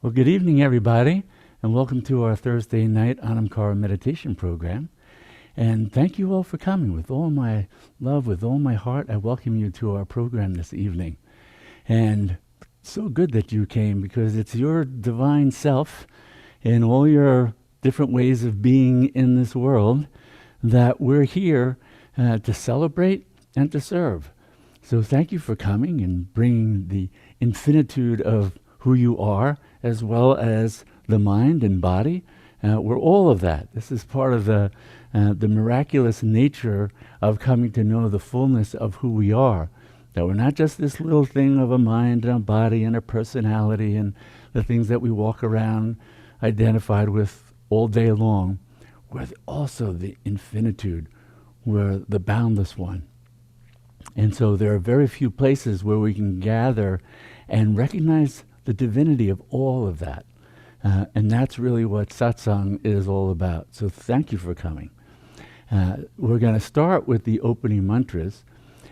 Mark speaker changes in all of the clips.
Speaker 1: Well, good evening, everybody, and welcome to our Thursday night Anamkara meditation program. And thank you all for coming. With all my love, with all my heart, I welcome you to our program this evening. And so good that you came, because it's your divine self in all your different ways of being in this world that we're here to celebrate and to serve. So thank you for coming and bringing the infinitude of who you are, as well as the mind and body. We're all of that. This is part of the miraculous nature of coming to know the fullness of who we are. That we're not just this little thing of a mind and a body and a personality and the things that we walk around identified with all day long. We're also the infinitude. We're the boundless one. And so there are very few places where we can gather and recognize the divinity of all of that. And that's really what satsang is all about. So thank you for coming. We're going to start with the opening mantras.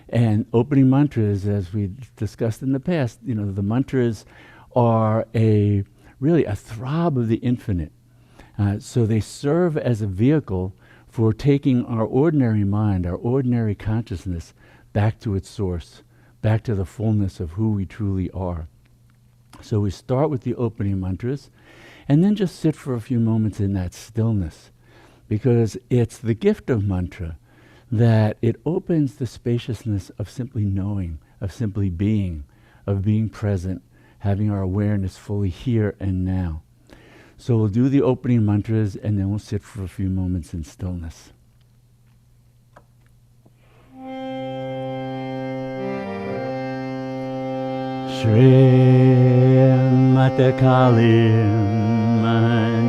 Speaker 1: And opening mantras, as we discussed in the past, the mantras are really a throb of the infinite. So they serve as a vehicle for taking our ordinary mind, our ordinary consciousness, back to its source, back to the fullness of who we truly are. So we start with the opening mantras, and then just sit for a few moments in that stillness, because it's the gift of mantra that it opens the spaciousness of simply knowing, of simply being, of being present, having our awareness fully here and now. So we'll do the opening mantras, and then we'll sit for a few moments in stillness. Shri Mata Kali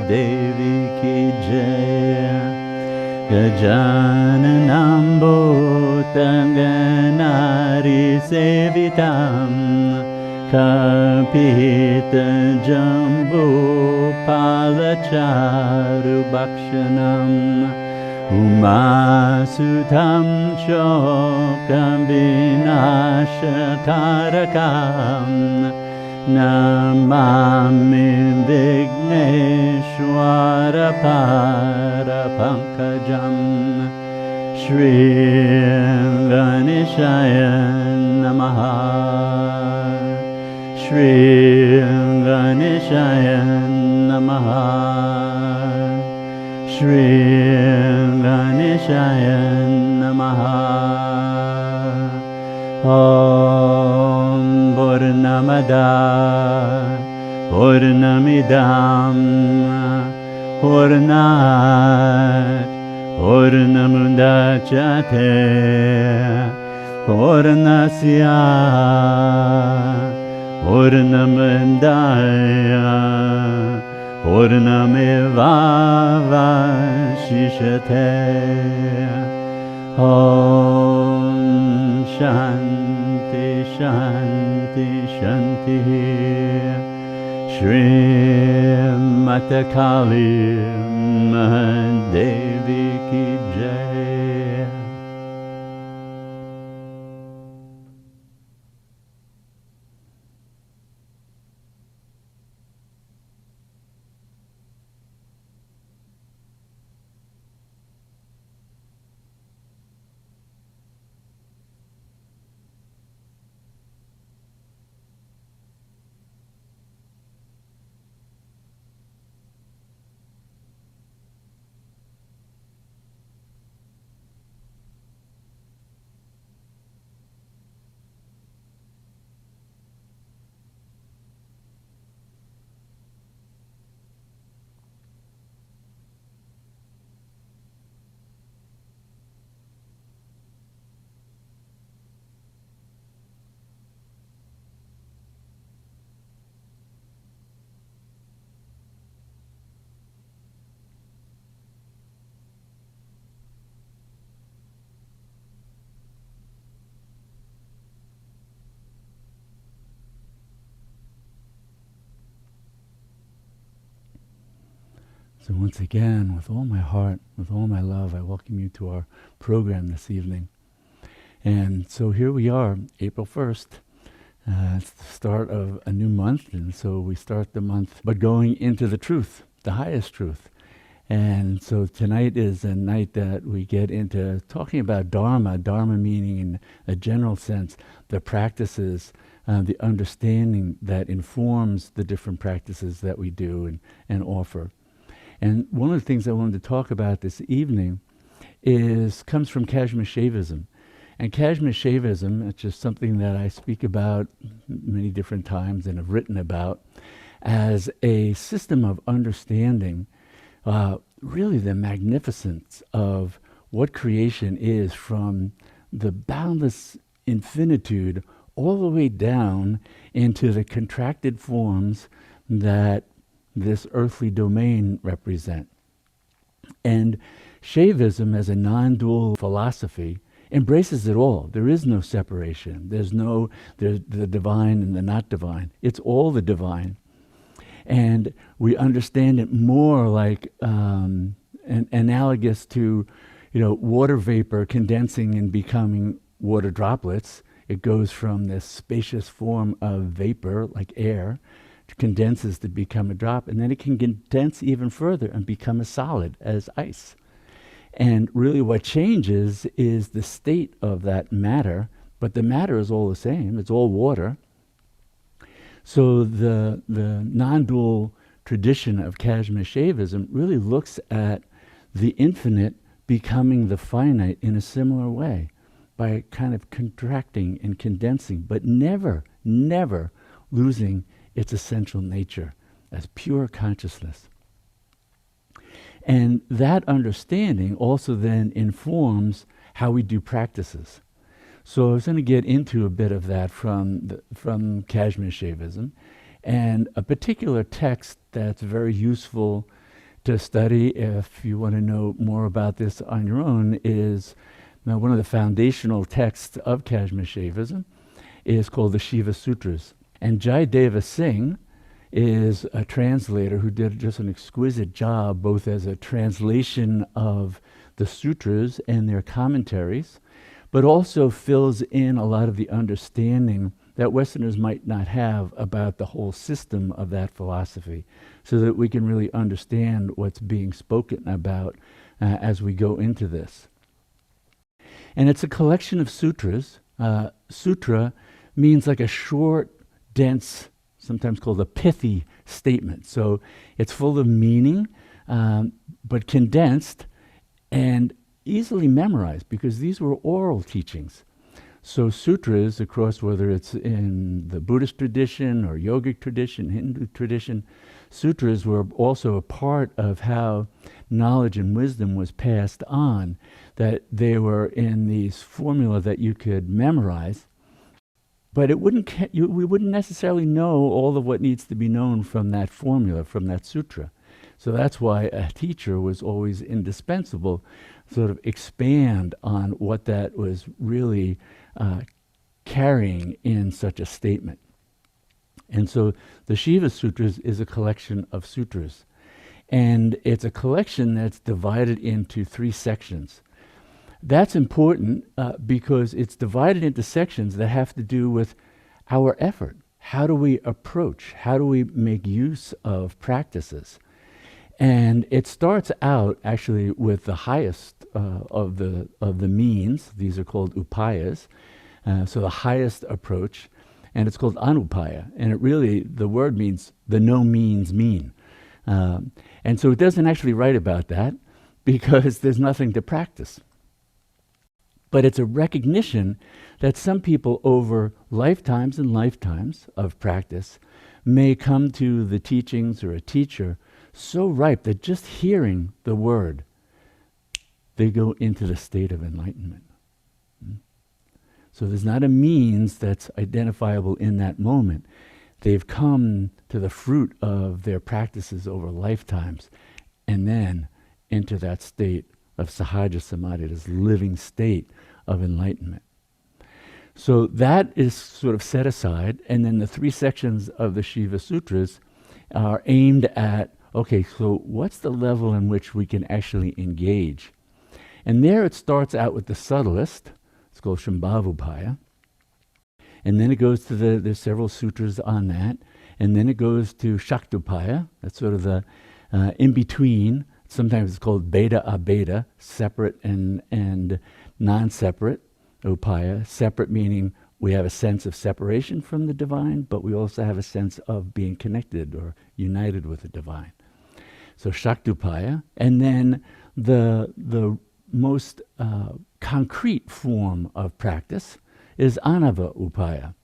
Speaker 1: Devi Ki Jaya Gajananam Bhutam Ganari Sevitam Kapita Jambu Palacharu Bhakshanam Umasutam Shokam Vinashatarakam Namami Vigneshwara Parapankajam Shri Ganeshaya Namaha Shri Ganeshaya Namaha Shri Ganeshaya Namaha. Om Purnamada Purnamidam Purnat Purnamudachyate Purnasya Purnamidaya Purnameva Vashishate. Om Shanti Shanti Shanti. Shri Mata Kali Devi Ki Jai. So once again, with all my heart, with all my love, I welcome you to our program this evening. And so here we are, April 1st, It's the start of a new month, and so we start the month by going into the truth, the highest truth. And so tonight is a night that we get into talking about Dharma, Dharma meaning in a general sense, the practices, the understanding that informs the different practices that we do and offer. And one of the things I wanted to talk about this evening comes from Kashmir Shaivism. And Kashmir Shaivism, it's just something that I speak about many different times and have written about as a system of understanding really the magnificence of what creation is, from the boundless infinitude all the way down into the contracted forms that this earthly domain represent. And Shaivism, as a non-dual philosophy, embraces it all. There is no separation. There's the divine and the not divine. It's all the divine. And we understand it more like analogous to, water vapor condensing and becoming water droplets. It goes from this spacious form of vapor, like air, condenses to become a drop, and then it can condense even further and become a solid as ice. And really what changes is the state of that matter, but the matter is all the same. It's all water. So the non-dual tradition of Kashmir Shaivism really looks at the infinite becoming the finite in a similar way, by kind of contracting and condensing, but never, never losing its essential nature as pure consciousness. And that understanding also then informs how we do practices. So I was going to get into a bit of that from Kashmir Shaivism, and a particular text that's very useful to study if you want to know more about this on your own is one of the foundational texts of Kashmir Shaivism is called the Shiva Sutras. And Jaideva Singh is a translator who did just an exquisite job, both as a translation of the sutras and their commentaries, but also fills in a lot of the understanding that Westerners might not have about the whole system of that philosophy, so that we can really understand what's being spoken about as we go into this. And it's a collection of sutras. Sutra means like a short, dense, sometimes called a pithy statement. So it's full of meaning, but condensed and easily memorized, because these were oral teachings. So sutras, across whether it's in the Buddhist tradition or yogic tradition, Hindu tradition, sutras were also a part of how knowledge and wisdom was passed on, that they were in these formula that you could memorize, but we wouldn't necessarily know all of what needs to be known from that formula, from that sutra. So that's why a teacher was always indispensable, sort of expand on what that was really carrying in such a statement. And so the Shiva Sutras is a collection of sutras. And it's a collection that's divided into 3 sections. That's important because it's divided into sections that have to do with our effort. How do we approach? How do we make use of practices? And it starts out actually with the highest of the means. These are called upayas. So the highest approach, and it's called anupaya. And it really, the word means the no means mean. And so it doesn't actually write about that because there's nothing to practice. But it's a recognition that some people over lifetimes and lifetimes of practice may come to the teachings or a teacher so ripe that just hearing the word, they go into the state of enlightenment. So there's not a means that's identifiable in that moment. They've come to the fruit of their practices over lifetimes and then into that state of sahaja samadhi, this living state of enlightenment. So that is sort of set aside, and then the 3 sections of the Shiva Sutras are aimed at, okay, so what's the level in which we can actually engage? And there it starts out with the subtlest. It's called Shambhavupaya. And then it goes to there's several sutras on that. And then it goes to Shaktupaya. That's sort of the in between. Sometimes it's called beta abeta, separate and non-separate upaya. Separate meaning we have a sense of separation from the divine, but we also have a sense of being connected or united with the divine. So Shaktupaya. And then the most concrete form of practice is Anava Upaya,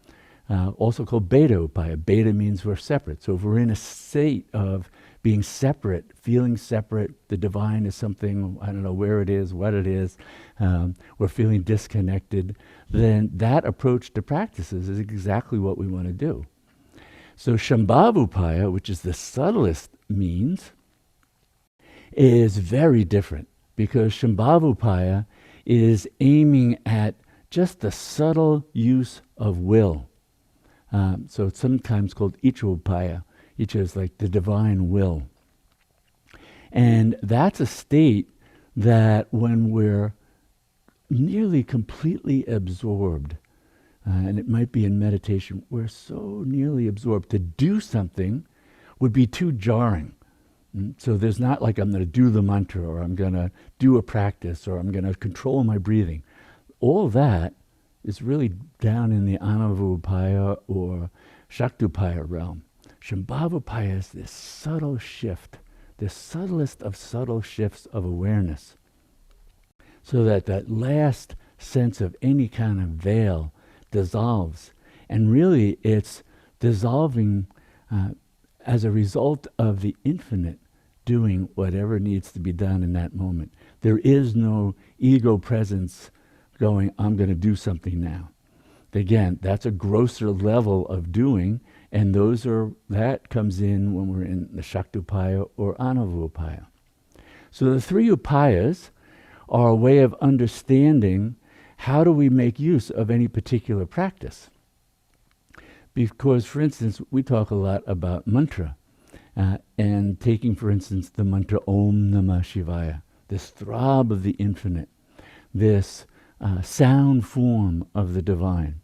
Speaker 1: also called Beta Upaya. Beta means we're separate. So if we're in a state of being separate, feeling separate, the divine is something, I don't know where it is, what it is, we're feeling disconnected, then that approach to practices is exactly what we want to do. So Shambhavupaya, which is the subtlest means, is very different, because Shambhavupaya is aiming at just the subtle use of will. So it's sometimes called Ichopaya. Icha is like the divine will. And that's a state that when we're nearly completely absorbed, and it might be in meditation, we're so nearly absorbed, to do something would be too jarring. So there's not like I'm going to do the mantra, or I'm going to do a practice, or I'm going to control my breathing. All that is really down in the Anavupaya or Shaktupaya realm. Shambhavupaya is this subtle shift, the subtlest of subtle shifts of awareness, so that that last sense of any kind of veil dissolves. And really it's dissolving as a result of the infinite doing whatever needs to be done in that moment. There is no ego presence going, I'm going to do something now. Again, that's a grosser level of doing, and that comes in when we're in the Shaktupaya or Anavupaya. So the three upayas are a way of understanding how do we make use of any particular practice. Because, for instance, we talk a lot about mantra, and taking, for instance, the mantra Om Namah Shivaya, this throb of the infinite, this sound form of the divine.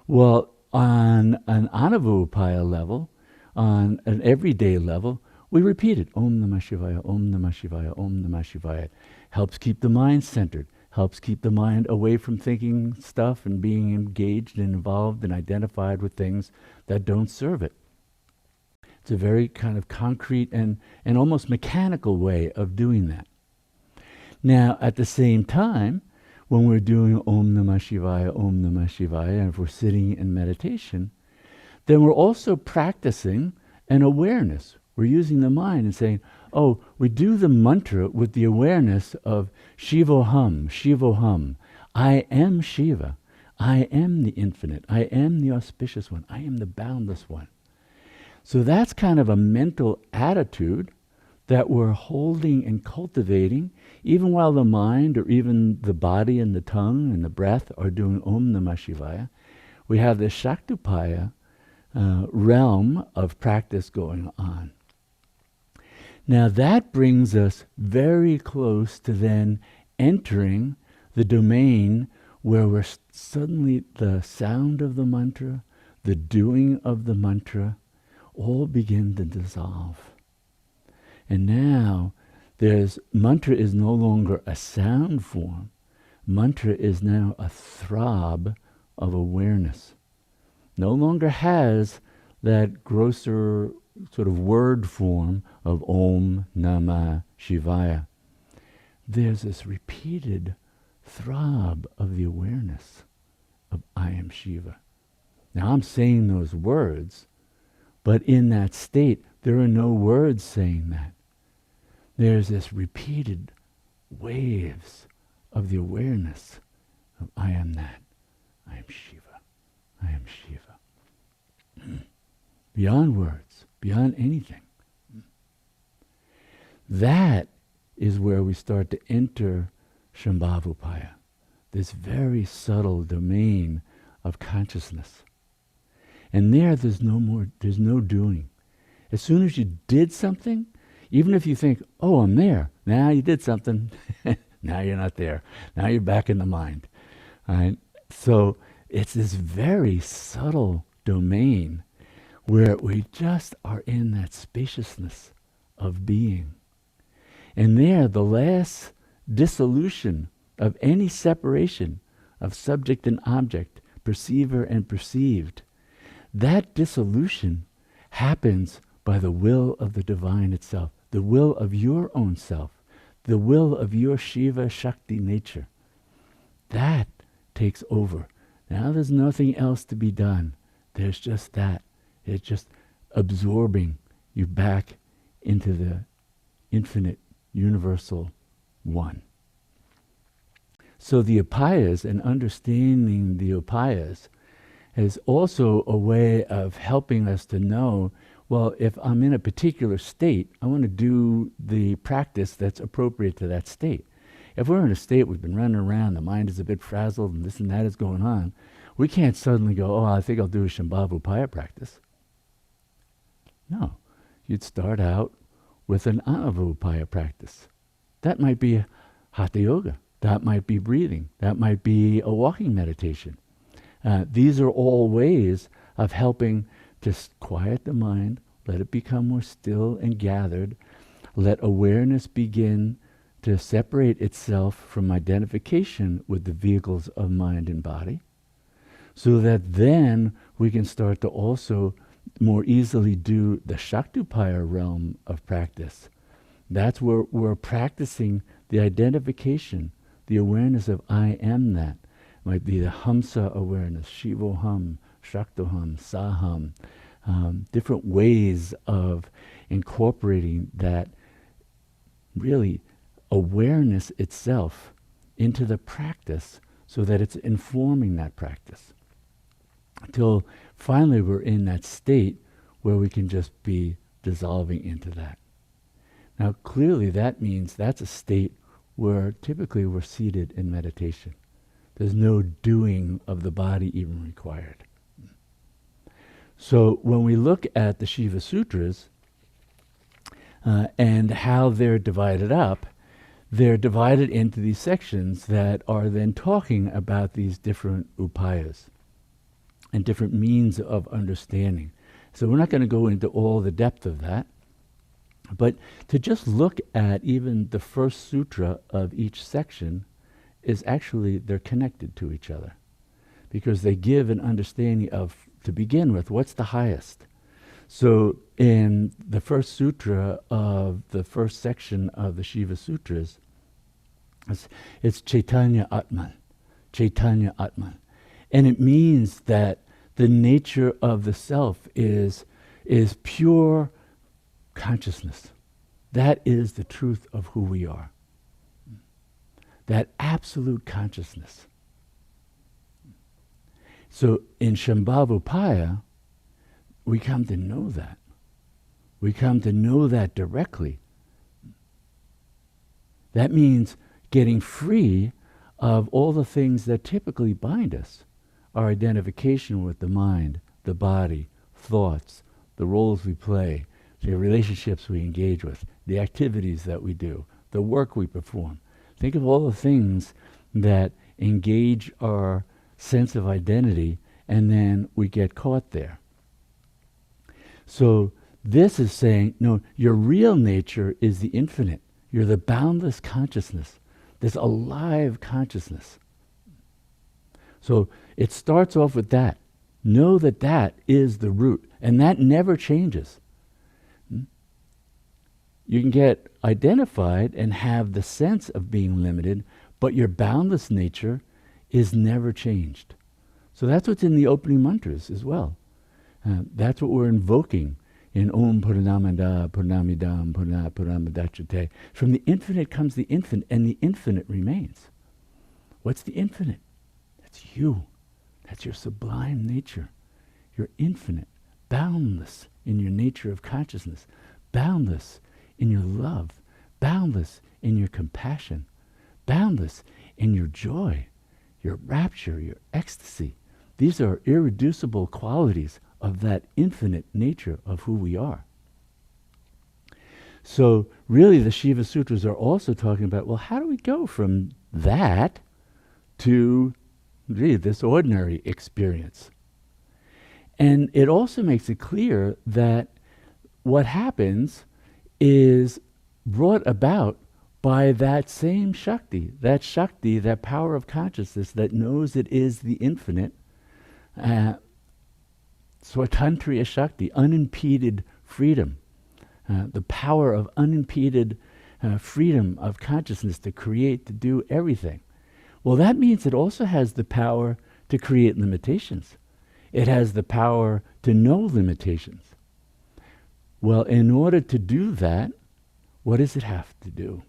Speaker 1: Well, on an Anavupaya level, on an everyday level, we repeat it. Om Namah Shivaya, Om Namah Shivaya, Om Namah Shivaya. Helps keep the mind centered, helps keep the mind away from thinking stuff and being engaged and involved and identified with things that don't serve it. It's a very kind of concrete and almost mechanical way of doing that. Now, at the same time, when we're doing Om Namah Shivaya, Om Namah Shivaya, and if we're sitting in meditation, then we're also practicing an awareness. We're using the mind and saying, oh, we do the mantra with the awareness of Shivo'ham, Shivo'ham. I am Shiva. I am the infinite. I am the auspicious one. I am the boundless one. So that's kind of a mental attitude that we're holding and cultivating, even while the mind or even the body and the tongue and the breath are doing Om Namah Shivaya. We have this Shaktupaya realm of practice going on. Now that brings us very close to then entering the domain where we're suddenly the sound of the mantra, the doing of the mantra, all begin to dissolve. And now mantra is no longer a sound form. Mantra is now a throb of awareness. No longer has that grosser sort of word form of Om Namah Shivaya. There's this repeated throb of the awareness of I am Shiva. Now I'm saying those words, but in that state, there are no words saying that. There's this repeated waves of the awareness of I am that. I am Shiva. I am Shiva. Beyond words, beyond anything. That is where we start to enter Shambhavupaya, this very subtle domain of consciousness. And there's no doing. As soon as you did something, even if you think, oh, I'm there, now you did something, now you're not there. Now you're back in the mind. Right? So it's this very subtle domain where we just are in that spaciousness of being. And there, the last dissolution of any separation of subject and object, perceiver and perceived, that dissolution happens by the will of the divine itself, the will of your own self, the will of your Shiva Shakti nature. That takes over. Now there's nothing else to be done. There's just that. It's just absorbing you back into the infinite, universal one. So the upayas and understanding the upayas is also a way of helping us to know, well, if I'm in a particular state, I want to do the practice that's appropriate to that state. If we're in a state we've been running around, the mind is a bit frazzled and this and that is going on, we can't suddenly go, oh, I think I'll do a Shambhav Upaya practice. No. You'd start out with an Anava Upaya practice. That might be Hatha Yoga. That might be breathing. That might be a walking meditation. These are all ways of helping to quiet the mind, let it become more still and gathered, let awareness begin to separate itself from identification with the vehicles of mind and body, so that then we can start to also more easily do the Shaktupaya realm of practice. That's where we're practicing the identification, the awareness of I am that. It might be the Hamsa awareness, Shivo'ham, Shaktoham, Saham, different ways of incorporating that really awareness itself into the practice so that it's informing that practice. Until finally we're in that state where we can just be dissolving into that. Now clearly that means that's a state where typically we're seated in meditation. There's no doing of the body even required. So when we look at the Shiva Sutras and how they're divided up, they're divided into these sections that are then talking about these different upayas and different means of understanding. So we're not going to go into all the depth of that, but to just look at even the first sutra of each section is actually, they're connected to each other because they give an understanding of, to begin with, what's the highest. So in the first sutra of the first section of the Shiva Sutras, it's Chaitanya Atman, Chaitanya Atman. And it means that the nature of the self is pure consciousness. That is the truth of who we are. That absolute consciousness. So in Shambhav Upaya, we come to know that. We come to know that directly. That means getting free of all the things that typically bind us. Our identification with the mind, the body, thoughts, the roles we play, the relationships we engage with, the activities that we do, the work we perform. Think of all the things that engage our sense of identity, and then we get caught there. So this is saying, no, your real nature is the infinite. You're the boundless consciousness, this alive consciousness. So it starts off with that. Know that that is the root, and that never changes. You can get identified and have the sense of being limited, but your boundless nature is never changed. So that's what's in the opening mantras as well. That's what we're invoking in Om Purnamada Purnamidam Purna Puramadachate. From the infinite comes the infinite, and the infinite remains. What's the infinite? That's you. That's your sublime nature. You're infinite, boundless in your nature of consciousness, boundless in your love, boundless in your compassion, boundless in your joy, your rapture, your ecstasy. These are irreducible qualities of that infinite nature of who we are. So really the Shiva Sutras are also talking about, well, how do we go from that to this ordinary experience. And it also makes it clear that what happens is brought about by that same Shakti, that power of consciousness that knows it is the infinite, Swatantriya Shakti, unimpeded freedom, the power of unimpeded freedom of consciousness to create, to do everything. Well, that means it also has the power to create limitations. It has the power to know limitations. Well, in order to do that, what does it have to do?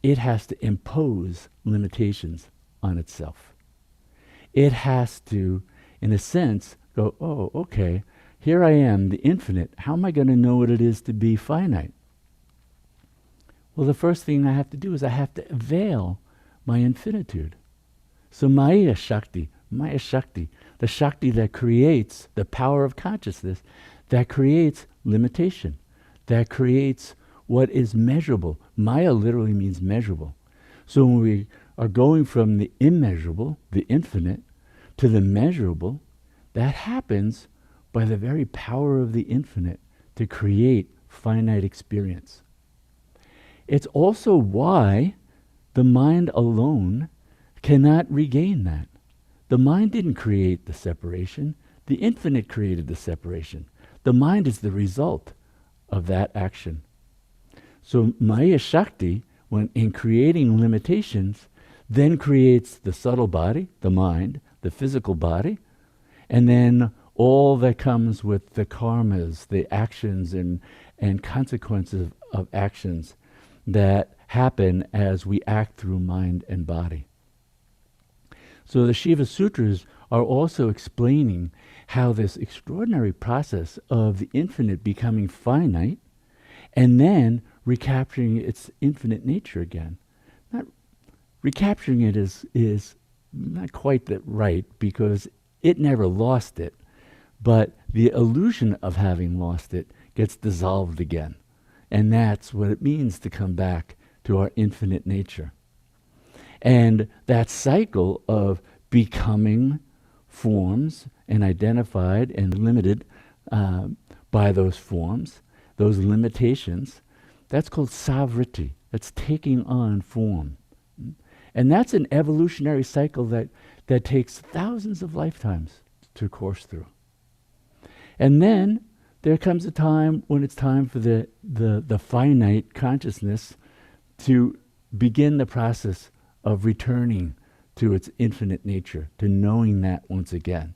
Speaker 1: It has to impose limitations on itself. It has to, in a sense, go, oh, okay, here I am, the infinite. How am I going to know what it is to be finite? Well, the first thing I have to do is I have to avail my infinitude. So Maya Shakti, the Shakti that creates the power of consciousness, that creates limitation, that creates what is measurable. Maya literally means measurable. So when we are going from the immeasurable, the infinite, to the measurable, that happens by the very power of the infinite to create finite experience. It's also why the mind alone cannot regain that. The mind didn't create the separation. The infinite created the separation. The mind is the result of that action. So Maya Shakti, when in creating limitations, then creates the subtle body, the mind, the physical body, and then all that comes with the karmas, the actions and consequences of actions that happen as we act through mind and body. So the Shiva Sutras are also explaining how this extraordinary process of the infinite becoming finite and then recapturing its infinite nature again. Not recapturing it is not quite that right, because it never lost it, but the illusion of having lost it gets dissolved again. And that's what it means to come back to our infinite nature. And that cycle of becoming forms and identified and limited by those forms, those limitations, that's called savriti. That's taking on form. And that's an evolutionary cycle that takes thousands of lifetimes to course through. And then there comes a time when it's time for the finite consciousness to begin the process of returning to its infinite nature, to knowing that once again.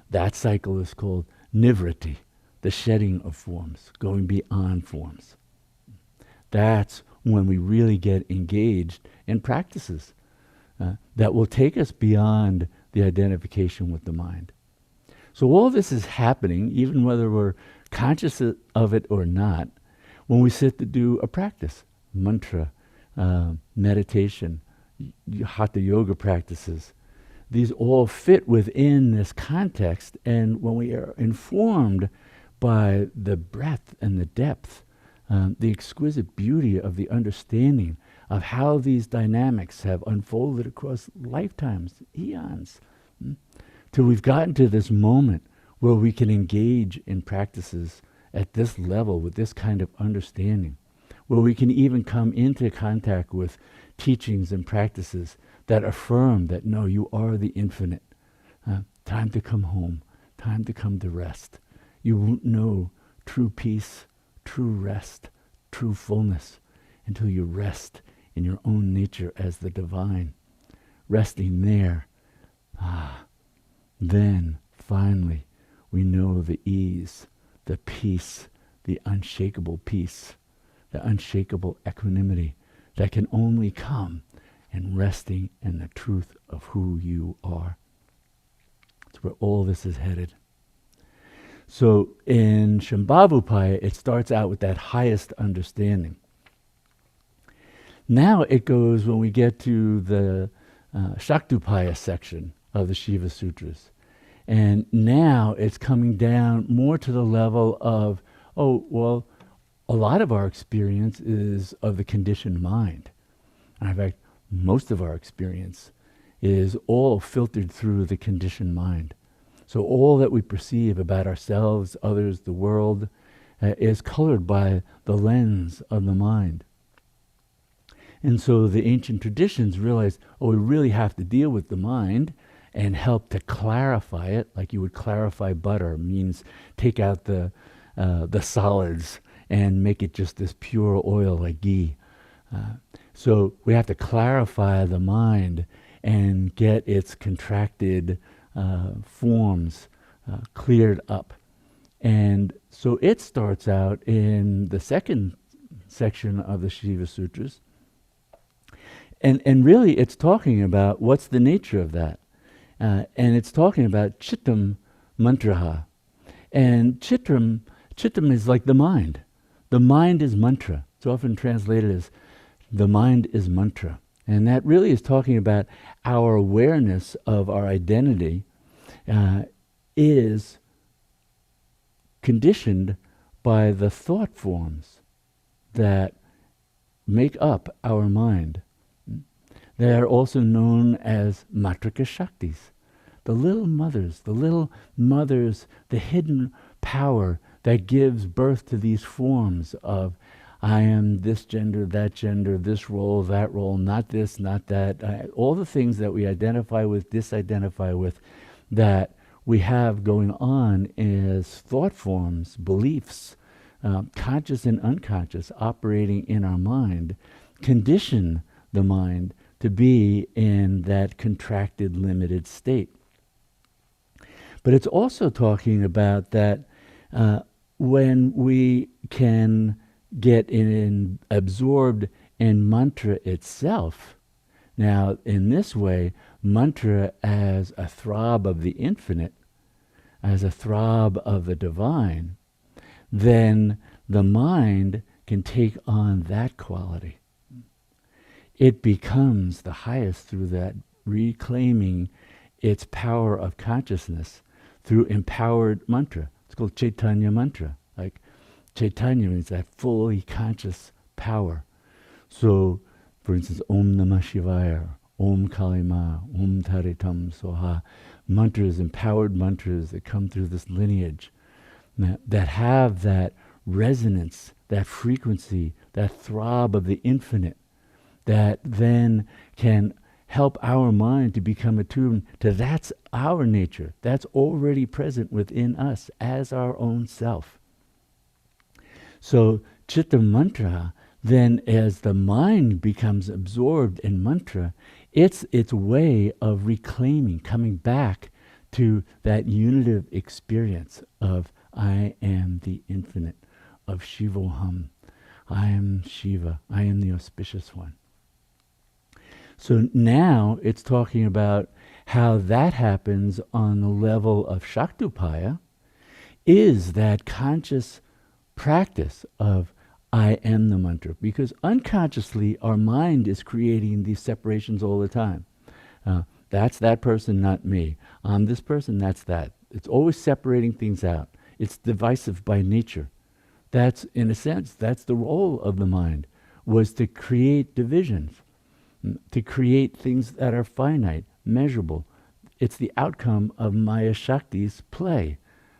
Speaker 1: That cycle is called nivriti, the shedding of forms, going beyond forms. That's when we really get engaged in practices that will take us beyond the identification with the mind. So all this is happening, even whether we're conscious of it or not, when we sit to do a practice, mantra, meditation, hatha yoga practices. These all fit within this context, and when we are informed by the breadth and the depth, the exquisite beauty of the understanding of how these dynamics have unfolded across lifetimes, eons, till we've gotten to this moment where we can engage in practices at this level with this kind of understanding, where we can even come into contact with teachings and practices that affirm that, no, you are the infinite. Time to come home, time to come to rest. You won't know true peace, true rest, true fullness until you rest in your own nature as the divine. Resting there, then finally we know the ease, the peace, the unshakable peace, the unshakable equanimity that can only come in resting in the truth of who you are. It's where all this is headed. So in Shambhavupaya, it starts out with that highest understanding. Now it goes, when we get to the Shaktupaya section of the Shiva Sutras. And now it's coming down more to the level of, a lot of our experience is of the conditioned mind. And in fact, most of our experience is all filtered through the conditioned mind. So all that we perceive about ourselves, others, the world, is colored by the lens of the mind. And so the ancient traditions realized, oh, we really have to deal with the mind and help to clarify it, like you would clarify butter, means take out the solids and make it just this pure oil like ghee. So we have to clarify the mind and get its contracted forms cleared up. And so it starts out in the second section of the Shiva Sutras. And really it's talking about what's the nature of that. And it's talking about chittam mantraha. And chittam is like the mind. The mind is mantra. It's often translated as the mind is mantra. And that really is talking about our awareness of our identity is conditioned by the thought forms that make up our mind. They are also known as matrika shaktis, the little mothers, the hidden power that gives birth to these forms of I am this gender, this role, that role, not this, not that, all the things that we identify with, disidentify with, that we have going on as thought forms, beliefs, conscious and unconscious, operating in our mind, condition the mind to be in that contracted, limited state. But it's also talking about that when we can get absorbed in mantra itself. Now, in this way, mantra as a throb of the infinite, as a throb of the divine, then the mind can take on that quality. It becomes the highest through that reclaiming its power of consciousness through empowered mantra. It's called Chaitanya mantra. Like Chaitanya means that fully conscious power. So, for instance, Om Namah Shivaya, Om Kalima, Om Taritam Soha, mantras, empowered mantras that come through this lineage, that have that resonance, that frequency, that throb of the infinite, that then can help our mind to become attuned to that's our nature. That's already present within us as our own self. So chitta mantra, then as the mind becomes absorbed in mantra, it's its way of reclaiming, coming back to that unitive experience of I am the infinite, of Shivo'ham. I am Shiva. I am the auspicious one. So now it's talking about how that happens on the level of Shaktupaya, is that conscious practice of I am the mantra, because unconsciously our mind is creating these separations all the time. That's that person, not me. I'm this person, that's that. It's always separating things out. It's divisive by nature. That's, in a sense, that's the role of the mind, was to create divisions, to create things that are finite, measurable. It's the outcome of Maya Shakti's play,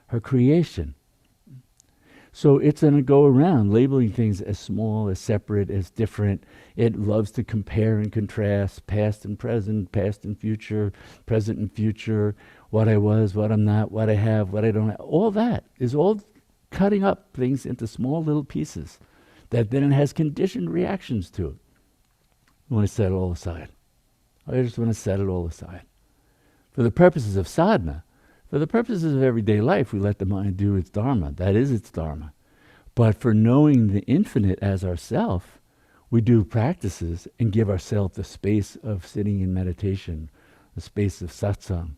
Speaker 1: her creation. So it's going to go around labeling things as small, as separate, as different. It loves to compare and contrast past and present, past and future, present and future, what I was, what I'm not, what I have, what I don't have. All that is all cutting up things into small little pieces that then has conditioned reactions to it. I want to set it all aside. I just want to set it all aside. For the purposes of sadhana, for the purposes of everyday life, we let the mind do its dharma. That is its dharma. But for knowing the infinite as ourself, we do practices and give ourselves the space of sitting in meditation, the space of satsang,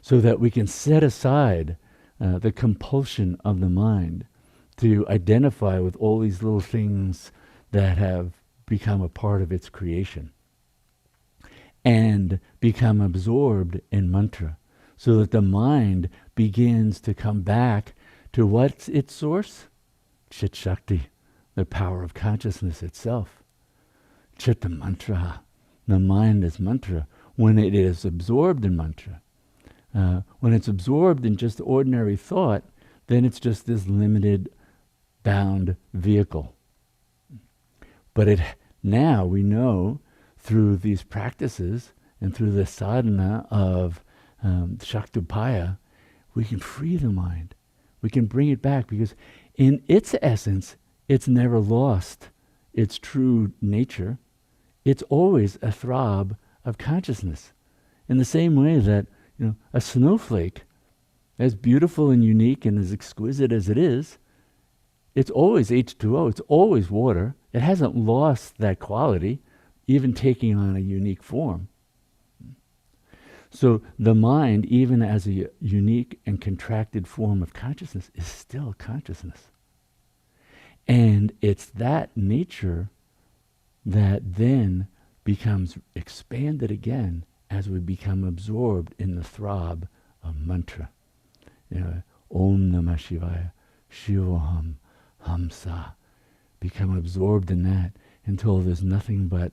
Speaker 1: so that we can set aside the compulsion of the mind to identify with all these little things that have become a part of its creation and become absorbed in mantra, so that the mind begins to come back to what's its source? Chit Shakti, the power of consciousness itself. Chitta mantra, the mind is mantra. when it is absorbed in mantra. When it's absorbed in just ordinary thought, then it's just this limited, bound vehicle. But now we know through these practices and through the sadhana of Shaktupaya, we can free the mind. We can bring it back because in its essence, it's never lost its true nature. It's always a throb of consciousness. In the same way that a snowflake, as beautiful and unique and as exquisite as it is, it's always H2O, it's always water. It hasn't lost that quality, even taking on a unique form. So the mind, even as a unique and contracted form of consciousness, is still consciousness. And it's that nature that then becomes expanded again as we become absorbed in the throb of mantra. Om Namah Shivaya, Shivo'ham, Hamsa. Become absorbed in that until there's nothing but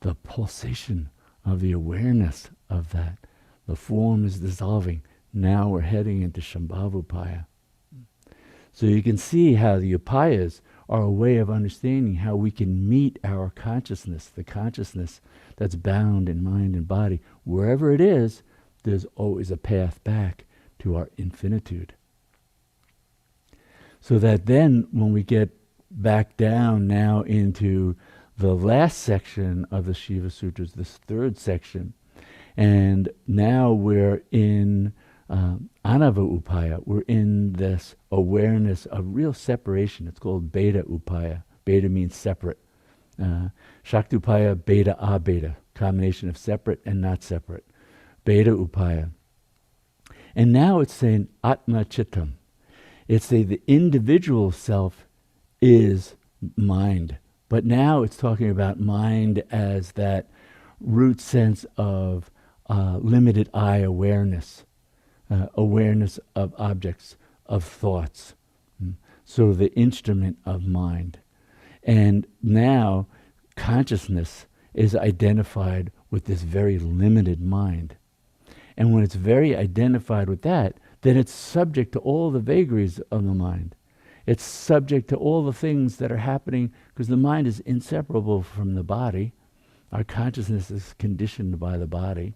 Speaker 1: the pulsation of the awareness of that. The form is dissolving. Now we're heading into Shambhavupaya. So you can see how the upayas are a way of understanding how we can meet our consciousness, the consciousness that's bound in mind and body. Wherever it is, there's always a path back to our infinitude. So that then when we get back down now into the last section of the Shiva Sutras, this third section, and now we're in Anava Upaya, we're in this awareness of real separation. It's called Beta Upaya. Beta means separate. Shaktupaya, Beta, Abeta, combination of separate and not separate. Beta Upaya. And now it's saying Atma Chittam. It's saying the individual self is mind. But now it's talking about mind as that root sense of limited eye awareness, awareness of objects, of thoughts. So the instrument of mind. And now consciousness is identified with this very limited mind. And when it's very identified with that, then it's subject to all the vagaries of the mind. It's subject to all the things that are happening because the mind is inseparable from the body. Our consciousness is conditioned by the body.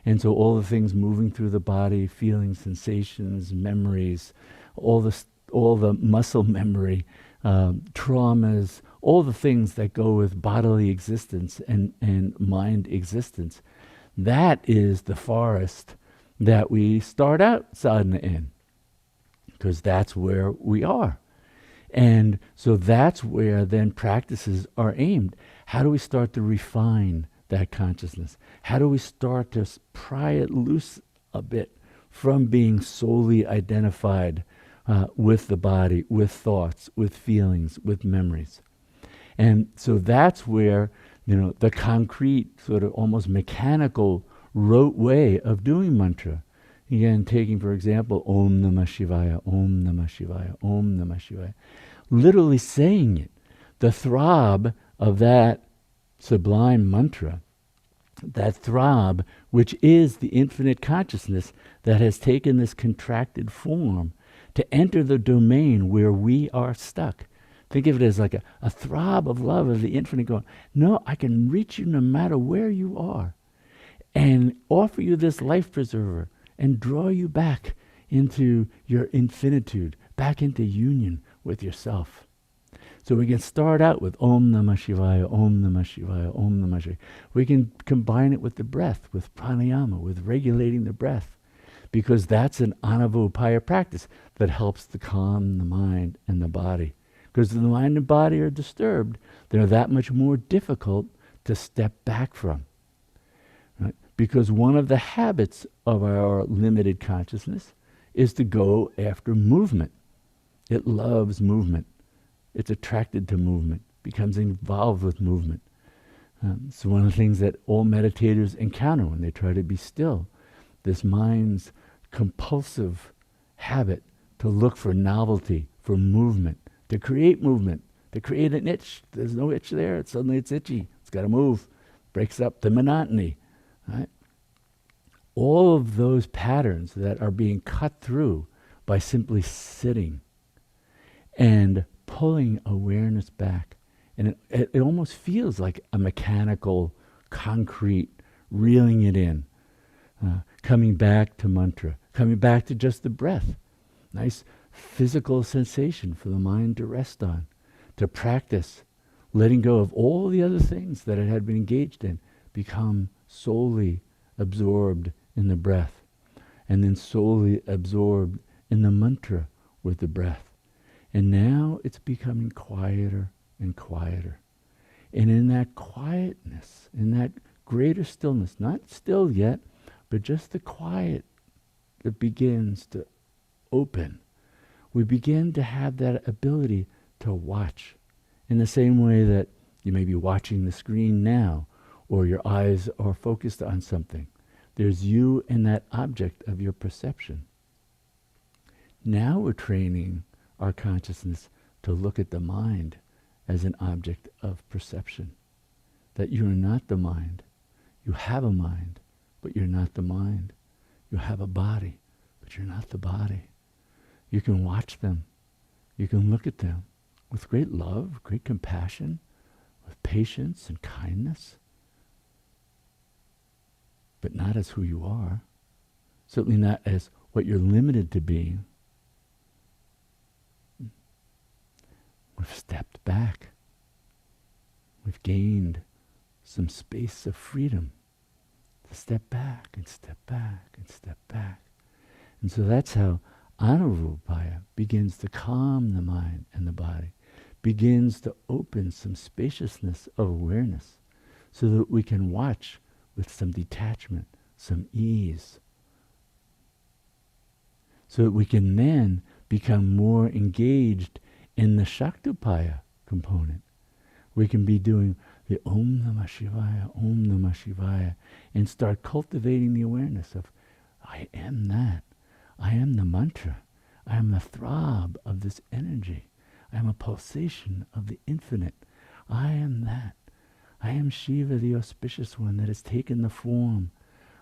Speaker 1: And so all the things moving through the body, feelings, sensations, memories, all the muscle memory, traumas, all the things that go with bodily existence and mind existence, that is the forest that we start out sadhana in, because that's where we are. And so that's where then practices are aimed. How do we start to refine that consciousness? How do we start to pry it loose a bit from being solely identified with the body, with thoughts, with feelings, with memories? And so that's where, the concrete, sort of almost mechanical, rote way of doing mantra. Again, taking, for example, Om Namah Shivaya, Om Namah Shivaya, Om Namah Shivaya. Literally saying it. The throb of that sublime mantra, that throb which is the infinite consciousness that has taken this contracted form to enter the domain where we are stuck. Think of it as like a throb of love of the infinite going, no, I can reach you no matter where you are and offer you this life preserver and draw you back into your infinitude, back into union with yourself. So we can start out with Om Namah Shivaya, Om Namah Shivaya, Om Namah Shivaya. We can combine it with the breath, with pranayama, with regulating the breath, because that's an anavopaya practice that helps to calm the mind and the body. Because the mind and body are disturbed, they're that much more difficult to step back from. Right? Because one of the habits of our limited consciousness is to go after movement. It loves movement. It's attracted to movement, becomes involved with movement. So one of the things that all meditators encounter when they try to be still, this mind's compulsive habit to look for novelty, for movement, to create movement, to create an itch. There's no itch there. Suddenly it's itchy. It's got to move. Breaks up the monotony. Right? all of those patterns that are being cut through by simply sitting and pulling awareness back. And it almost feels like a mechanical, concrete, reeling it in, coming back to mantra, coming back to just the breath. Nice physical sensation for the mind to rest on, to practice, letting go of all the other things that it had been engaged in, become solely absorbed in the breath, and then solely absorbed in the mantra with the breath. And now it's becoming quieter and quieter. And in that quietness, in that greater stillness, not still yet, but just the quiet that begins to open, we begin to have that ability to watch in the same way that you may be watching the screen now, or your eyes are focused on something. There's you and that object of your perception. Now we're training our consciousness to look at the mind as an object of perception. That you are not the mind. You have a mind, but you're not the mind. You have a body, but you're not the body. You can watch them. You can look at them with great love, great compassion, with patience and kindness, but not as who you are. Certainly not as what you're limited to being. We've stepped back. We've gained some space of freedom to step back and step back and step back. And so that's how Anuvupaya begins to calm the mind and the body, begins to open some spaciousness of awareness so that we can watch with some detachment, some ease, so that we can then become more engaged in the Shaktupaya component. We can be doing the Om Namah Shivaya, and start cultivating the awareness of, I am that. I am the mantra. I am the throb of this energy. I am a pulsation of the infinite. I am that. I am Shiva, the auspicious one that has taken the form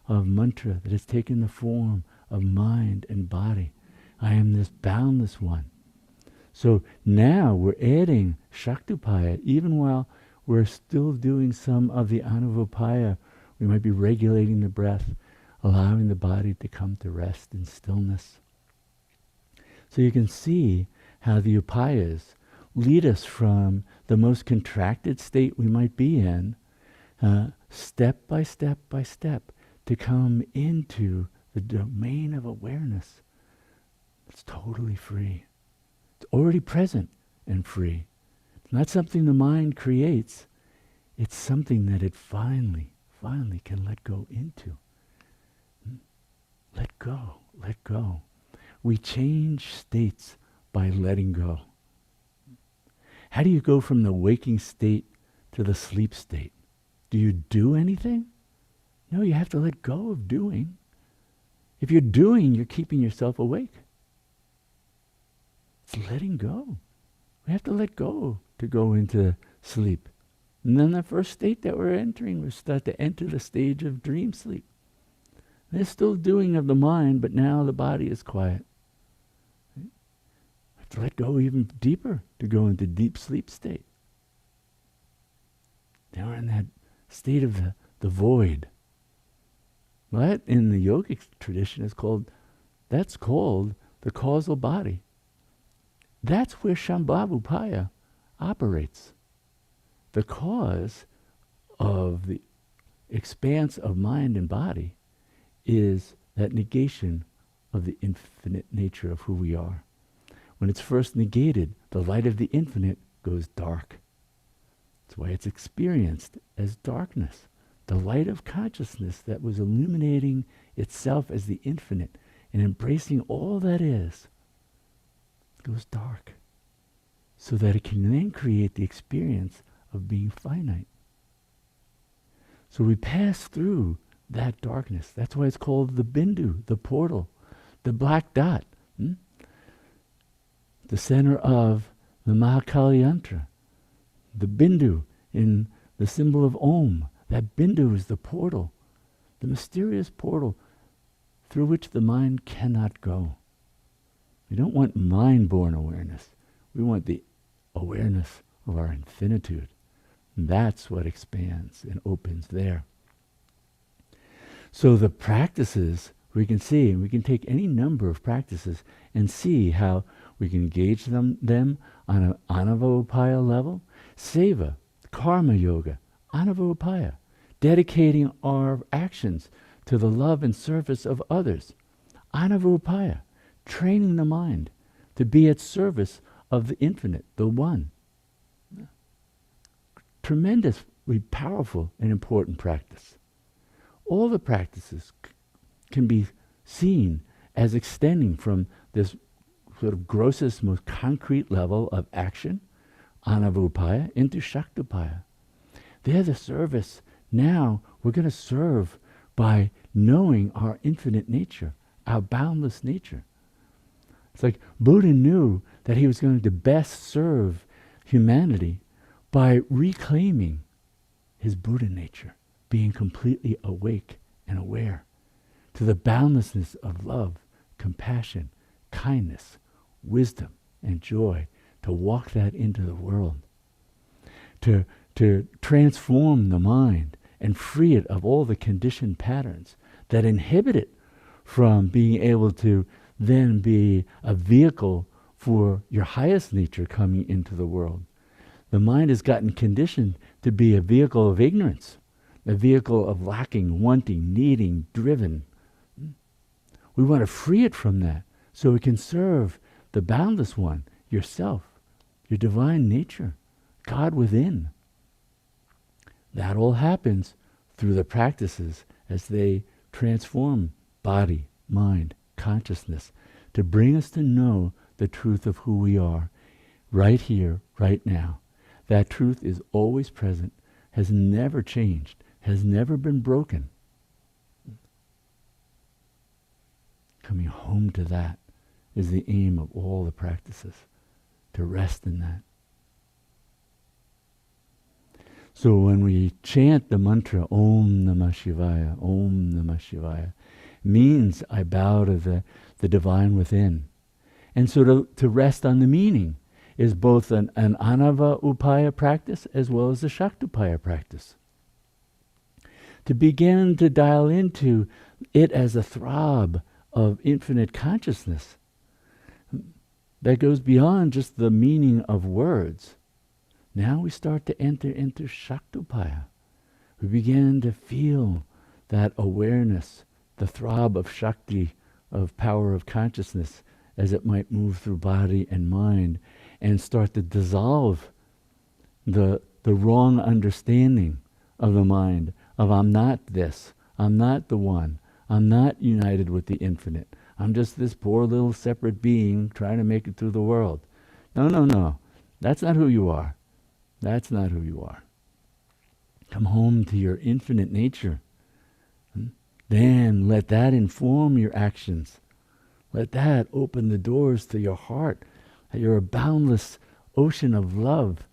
Speaker 1: of mantra, that has taken the form of mind and body. I am this boundless one. So now we're adding Shaktupaya, even while we're still doing some of the Anuvupaya. We might be regulating the breath, allowing the body to come to rest in stillness. So you can see how the upayas lead us from the most contracted state we might be in, step by step by step, to come into the domain of awareness. It's totally free. It's already present and free. It's not something the mind creates. It's something that it finally can let go into. Let go, let go. We change states by letting go. How do you go from the waking state to the sleep state? Do you do anything? No, you have to let go of doing. If you're doing, you're keeping yourself awake. It's letting go. We have to let go to go into sleep. And then the first state that we're entering, we start to enter the stage of dream sleep. There's still doing of the mind, but now the body is quiet. We have to let go even deeper to go into deep sleep state. Now we're in that state of the void. That in the yogic tradition that's called the causal body. That's where Shambhavupaya operates. The cause of the expanse of mind and body is that negation of the infinite nature of who we are. When it's first negated, the light of the infinite goes dark. That's why it's experienced as darkness. The light of consciousness that was illuminating itself as the infinite and embracing all that is goes dark, so that it can then create the experience of being finite. So we pass through that darkness. That's why it's called the bindu, the portal, the black dot, the center of the Mahakali Yantra, the bindu in the symbol of Om. That bindu is the portal, the mysterious portal through which the mind cannot go. We don't want mind-born awareness. We want the awareness of our infinitude. And that's what expands and opens there. So the practices, we can see, and we can take any number of practices and see how we can engage them on an anavopaya level. Seva, karma yoga, anavopaya, dedicating our actions to the love and service of others. Anavopaya, training the mind to be at service of the infinite, the one. Tremendously powerful and important practice. All the practices can be seen as extending from this sort of grossest, most concrete level of action, anavopaya, into shaktopaya. They're the service. Now we're going to serve by knowing our infinite nature, our boundless nature. It's like Buddha knew that he was going to best serve humanity by reclaiming his Buddha nature, being completely awake and aware to the boundlessness of love, compassion, kindness, wisdom, and joy, to walk that into the world, to transform the mind and free it of all the conditioned patterns that inhibit it from being able to then be a vehicle for your highest nature coming into the world. The mind has gotten conditioned to be a vehicle of ignorance, a vehicle of lacking, wanting, needing, driven. We want to free it from that so we can serve the boundless one, yourself, your divine nature, God within. That all happens through the practices as they transform body, mind, consciousness, to bring us to know the truth of who we are, right here, right now. That truth is always present, has never changed, has never been broken. Coming home to that is the aim of all the practices, to rest in that. So when we chant the mantra Om Namah Shivaya, Om Namah Shivaya, means I bow to the divine within. And so to rest on the meaning is both an anava upaya practice as well as a shaktopaya practice. To begin to dial into it as a throb of infinite consciousness that goes beyond just the meaning of words. Now we start to enter into shaktopaya. We begin to feel that awareness, the throb of shakti, of power of consciousness, as it might move through body and mind, and start to dissolve the wrong understanding of the mind, of I'm not this, I'm not the one, I'm not united with the infinite, I'm just this poor little separate being trying to make it through the world. No, that's not who you are. That's not who you are. Come home to your infinite nature. Then let that inform your actions. Let that open the doors to your heart. You're a boundless ocean of love.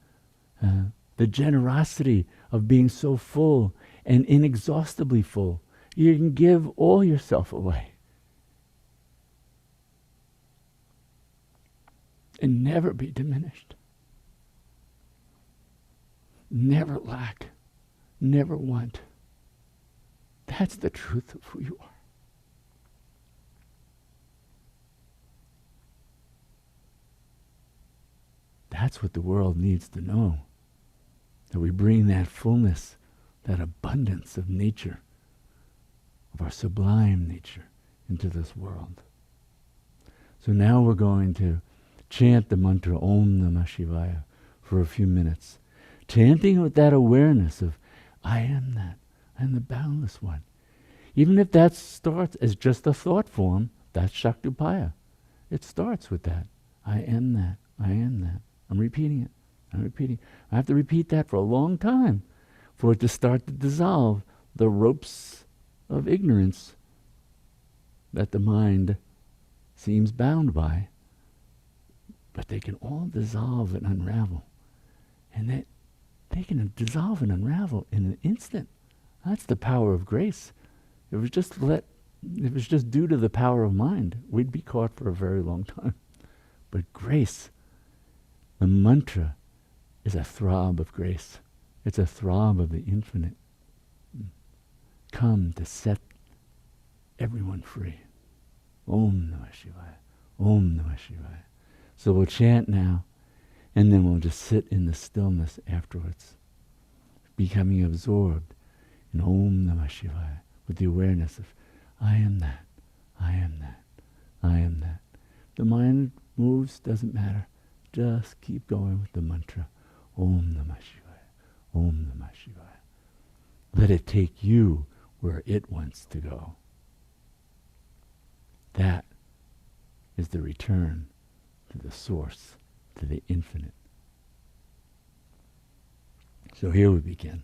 Speaker 1: The generosity of being so full and inexhaustibly full. You can give all yourself away. And never be diminished. Never lack. Never want. That's the truth of who you are. That's what the world needs to know. That we bring that fullness, that abundance of nature, of our sublime nature, into this world. So now we're going to chant the mantra Om Namah Shivaya for a few minutes. Chanting with that awareness of, I am that. I am the boundless one. Even if that starts as just a thought form, that's shaktopaya. It starts with that. I am that. I am that. I'm repeating it. I'm repeating. I have to repeat that for a long time for it to start to dissolve the ropes of ignorance that the mind seems bound by. But they can all dissolve and unravel. And that they can dissolve and unravel in an instant. That's the power of grace. It was just let If it was just due to the power of mind, we'd be caught for a very long time. But grace, the mantra, is a throb of grace. It's a throb of the infinite. Come to set everyone free. Om Namah Shivaya. Om Namah Shivaya. So we'll chant now, and then we'll just sit in the stillness afterwards, becoming absorbed in Om Namah Shivaya, with the awareness of, I am that, I am that, I am that. The mind moves, doesn't matter. Just keep going with the mantra, Om Namah Shivaya, Om Namah Shivaya. Let it take you where it wants to go. That is the return to the source, to the infinite. So here we begin.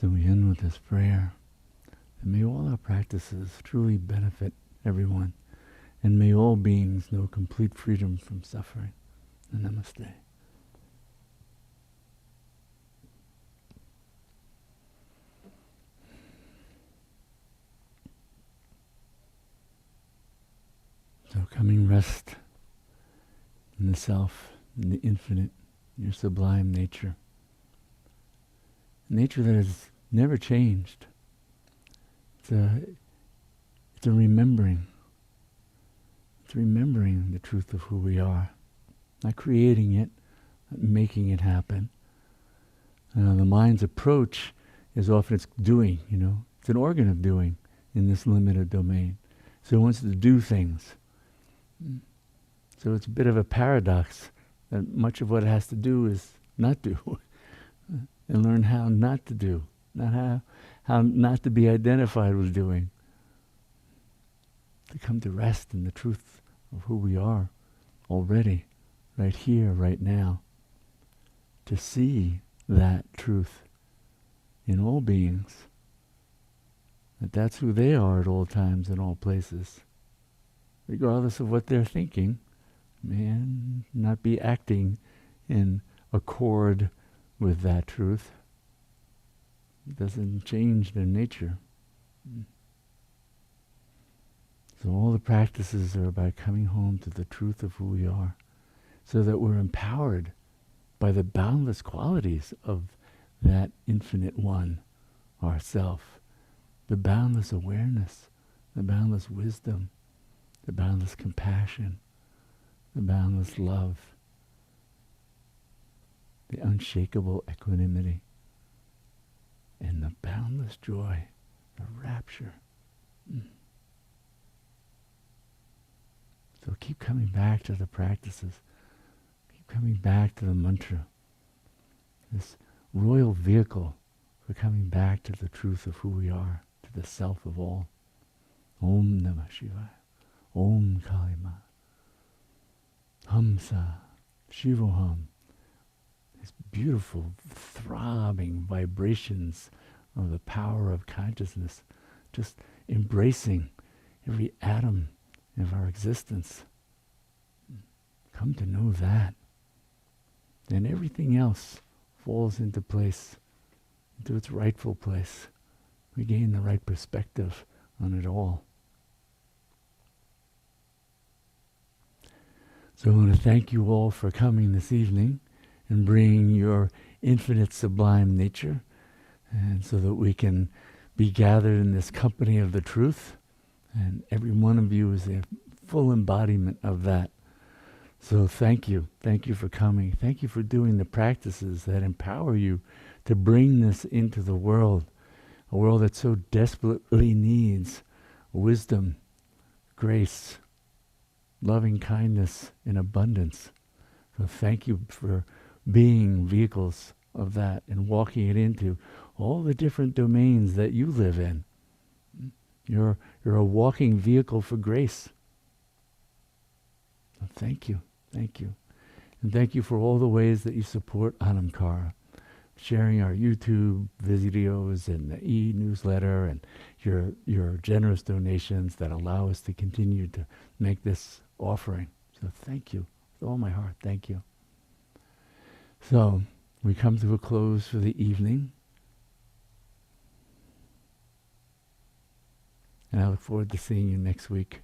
Speaker 1: So we end with this prayer. And may all our practices truly benefit everyone. And may all beings know complete freedom from suffering. Namaste. So coming rest in the self, in the infinite, your sublime nature. Nature that has never changed. It's a remembering. It's remembering the truth of who we are. Not creating it, not making it happen. The mind's approach is often it's doing, It's an organ of doing in this limited domain. So it wants to do things. So it's a bit of a paradox that much of what it has to do is not do. And learn how not to do, not how not to be identified with doing. To come to rest in the truth of who we are already, right here, right now. To see that truth in all beings. That that's who they are at all times and all places. Regardless of what they're thinking, man, not be acting in accord with that truth. It doesn't change their nature. So all the practices are about coming home to the truth of who we are, so that we're empowered by the boundless qualities of that infinite one, ourself, the boundless awareness, the boundless wisdom, the boundless compassion, the boundless love, the unshakable equanimity, and the boundless joy, the rapture. So keep coming back to the practices. Keep coming back to the mantra. This royal vehicle for coming back to the truth of who we are, to the self of all. Om Namah Shivaya. Om Kalima. Hamsa. Shivo'ham. these beautiful, throbbing vibrations of the power of consciousness, just embracing every atom of our existence. Come to know that. Then everything else falls into place, into its rightful place. We gain the right perspective on it all. So I want to thank you all for coming this evening and bringing your infinite sublime nature, and so that we can be gathered in this company of the truth, and every one of you is a full embodiment of that. So thank you. Thank you for coming. Thank you for doing the practices that empower you to bring this into the world, a world that so desperately needs wisdom, grace, loving kindness in abundance. So thank you for being vehicles of that and walking it into all the different domains that you live in. You're a walking vehicle for grace. So thank you. Thank you. And thank you for all the ways that you support Anamkara, sharing our YouTube videos and the e-newsletter and your generous donations that allow us to continue to make this offering. So thank you. With all my heart, thank you. So we come to a close for the evening. And I look forward to seeing you next week.